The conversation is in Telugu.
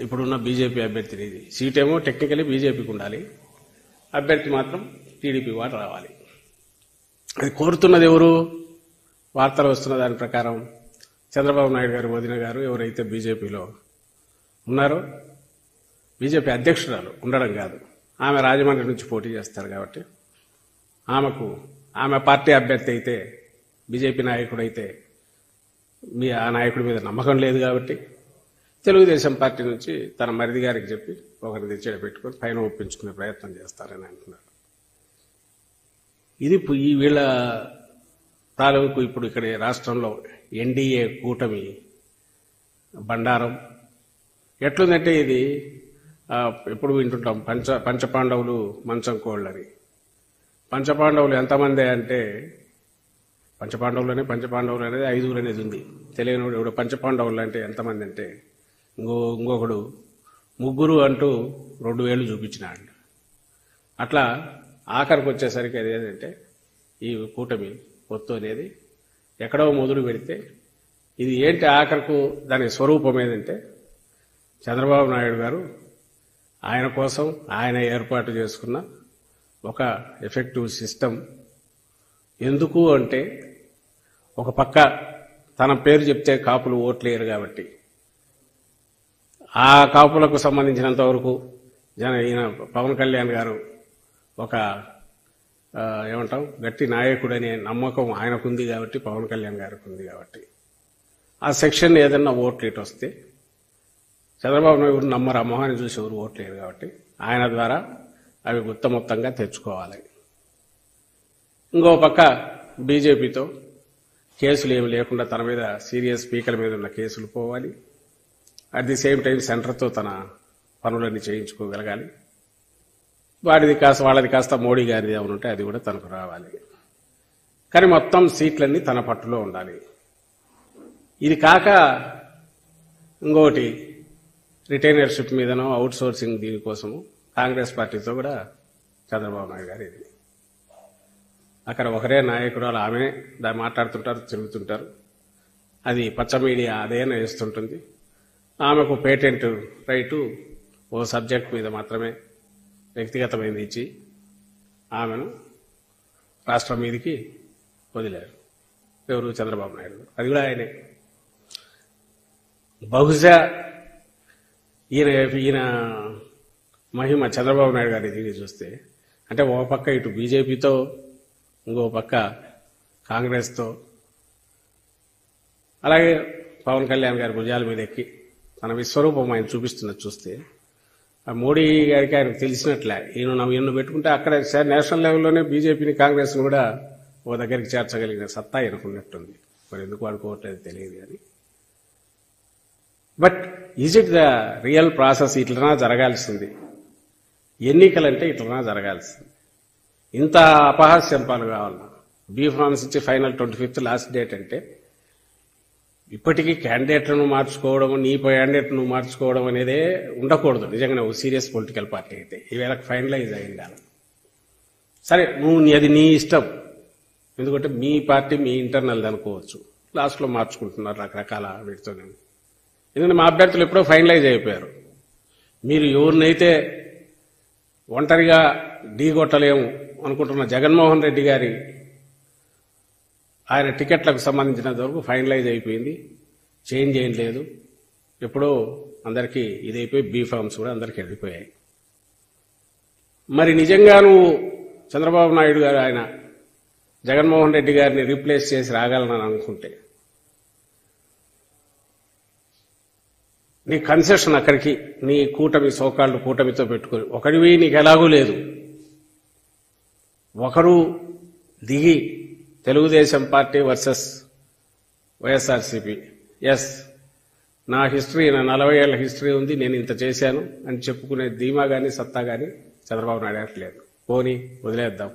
ఇప్పుడున్న బీజేపీ అభ్యర్థిని. ఇది సీట్ ఏమో టెక్నికలీ బీజేపీకి ఉండాలి, అభ్యర్థి మాత్రం టీడీపీ వాడు రావాలి. అది కోరుతున్నది ఎవరు? వార్తలు వస్తున్న దాని ప్రకారం చంద్రబాబు నాయుడు గారు వదిన గారు ఎవరైతే బీజేపీలో ఉన్నారో, బీజేపీ అధ్యక్షురాలు ఉండడం కాదు, ఆమె రాజమండ్రి నుంచి పోటీ చేస్తారు కాబట్టి ఆమె పార్టీ అభ్యర్థి అయితే, బీజేపీ నాయకుడైతే ఆ నాయకుడి మీద నమ్మకం లేదు కాబట్టి తెలుగుదేశం పార్టీ నుంచి తన మరిది గారికి చెప్పి ఒకరిని తెచ్చేట పెట్టుకొని పైన ఒప్పించుకునే ప్రయత్నం చేస్తారని అంటున్నారు. ఇది ఈ వీళ్ళ తాలూకు ఇప్పుడు ఇక్కడ రాష్ట్రంలో ఎన్డీఏ కూటమి బండారం ఎట్లుందంటే, ఇది ఎప్పుడు వింటుంటాం పంచపాండవులు మంచం కోళ్ళని. పంచపాండవులు ఎంతమంది అంటే, పంచపాండవులు అనేది 5 అనేది ఉంది. తెలియనివాడు ఇప్పుడు పంచపాండవులు అంటే ఎంతమంది అంటే, ఇంకొకడు 3 అంటూ 2 వేలు చూపించినాడు. అట్లా ఆఖరికి వచ్చేసరికి అది ఏదంటే, ఈ కూటమి పొత్తు అనేది ఎక్కడో మొదలు పెడితే ఇది ఏంటి ఆఖరకు దాని స్వరూపం ఏదంటే, చంద్రబాబు నాయుడు గారు ఆయన కోసం ఆయన ఏర్పాటు చేసుకున్న ఒక ఎఫెక్టివ్ సిస్టమ్. ఎందుకు అంటే, ఒక పక్క తన పేరు చెప్తే కాపులు ఓట్లేరు కాబట్టి ఆ కాపులకు సంబంధించినంత వరకు ఈయన పవన్ కళ్యాణ్ గారు ఒక ఏమంటాం గట్టి నాయకుడనే నమ్మకం ఆయనకుంది కాబట్టి, పవన్ కళ్యాణ్ గారికి ఉంది కాబట్టి, ఆ సెక్షన్ ఏదన్నా ఓట్లు ఇటు వస్తే చంద్రబాబు నాయుడు నమ్మరు, ఆ మొహాన్ని చూసి ఎవరు ఓట్లేరు కాబట్టి ఆయన ద్వారా అవి మొత్తంగా తెచ్చుకోవాలి. ఇంకో పక్క బీజేపీతో కేసులు ఏమి లేకుండా తన మీద సీరియస్ స్పీకర్ మీద ఉన్న కేసులు పోవాలి. అట్ ది సేమ్ టైం సెంటర్తో తన పనులన్నీ చేయించుకోగలగాలి. వాళ్ళది కాస్త మోడీ గారిది ఏమైనా ఉంటే అది కూడా తనకు రావాలి. కానీ మొత్తం సీట్లన్నీ తన పట్టులో ఉండాలి. ఇది కాక ఇంకోటి రిటైనర్షిప్ మీదనో అవుట్ సోర్సింగ్ దీనికోసము కాంగ్రెస్ పార్టీతో కూడా చంద్రబాబు నాయుడు గారు ఇది. అక్కడ ఒకరే నాయకురాలు, ఆమె దాన్ని మాట్లాడుతుంటారు, తిరుగుతుంటారు. అది పచ్చ మీడియా అదేనా వేస్తుంటుంది. ఆమెకు పేటెంట్ రైటు ఓ సబ్జెక్ట్ మీద మాత్రమే వ్యక్తిగతమైనది ఇచ్చి ఆమెను రాష్ట్రం మీదకి వదిలారు. ఎవరు? చంద్రబాబు నాయుడు. అది కూడా ఆయనే. బహుశా ఈయన మహిమ చంద్రబాబు నాయుడు గారి దీన్ని చూస్తే, అంటే ఒక పక్క ఇటు బీజేపీతో, ఇంకో పక్క కాంగ్రెస్తో, అలాగే పవన్ కళ్యాణ్ గారి భుజాల మీద ఎక్కి తన విశ్వరూపం ఆయన చూపిస్తున్నది చూస్తే, ఆ మోడీ గారికి ఆయనకు తెలిసినట్లే ఈయన పెట్టుకుంటే అక్కడ నేషనల్ లెవెల్లోనే బీజేపీని కాంగ్రెస్ను కూడా ఒక దగ్గరికి చేర్చగలిగిన సత్తా ఆయనకున్నట్టుంది. మరి ఎందుకు వాడుకోవట్లేదు తెలియదు. కానీ but is it the real process? ఇట్లనా జరగాల్సింది. ఎన్నికలంటే ఇట్లనా జరగాల్సింది. ఇంత అపహాస్యం పాలు కావాలన్నా బీ ఫార్మ్స్ ఇచ్చి ఫైనల్ 25th లాస్ట్ డేట్ అంటే, ఇప్పటికీ క్యాండిడేట్లను మార్చుకోవడం, నీ క్యాండిడేట్ను మార్చుకోవడం అనేదే ఉండకూడదు. నిజంగానే ఓ సీరియస్ పొలిటికల్ పార్టీ అయితే ఈవేళకి ఫైనలైజ్ అయింది. సరే, అది నీ ఇష్టం. ఎందుకంటే మీ పార్టీ మీ ఇంటర్నల్ అనుకోవచ్చు, లాస్ట్లో మార్చుకుంటున్నారు రకరకాల వీటితోనే. ఎందుకంటే మా అభ్యర్థులు ఎప్పుడో ఫైనలైజ్ అయిపోయారు. మీరు ఎవరినైతే ఒంటరిగా ఢీగొట్టలేము అనుకుంటున్న జగన్మోహన్ రెడ్డి గారి ఆయన టికెట్లకు సంబంధించినంత వరకు ఫైనలైజ్ అయిపోయింది, చేంజ్ ఏం లేదు. ఎప్పుడో అందరికీ ఇదైపోయి బీ ఫార్మ్స్ కూడా అందరికీ వెళ్ళిపోయాయి. మరి నిజంగా నువ్వు చంద్రబాబు నాయుడు గారు ఆయన జగన్మోహన్ రెడ్డి గారిని రీప్లేస్ చేసి రాగలనని అనుకుంటే, నీ కన్సెషన్ అక్కడికి నీ కూటమి సోకాళ్ళు కూటమితో పెట్టుకుని ఒకడివి నీకు ఎలాగూ లేదు. ఒకరు దిగి Telugu Desam party versus YSRCP, yes నా హిస్టరీ, నా 40 ఏళ్ల హిస్టరీ ఉంది, నేను ఇంత చేశాను అని చెప్పుకునే ధీమా కానీ సత్తా కానీ చంద్రబాబు నాయుడు లేదు. పోనీ వదిలేద్దాం.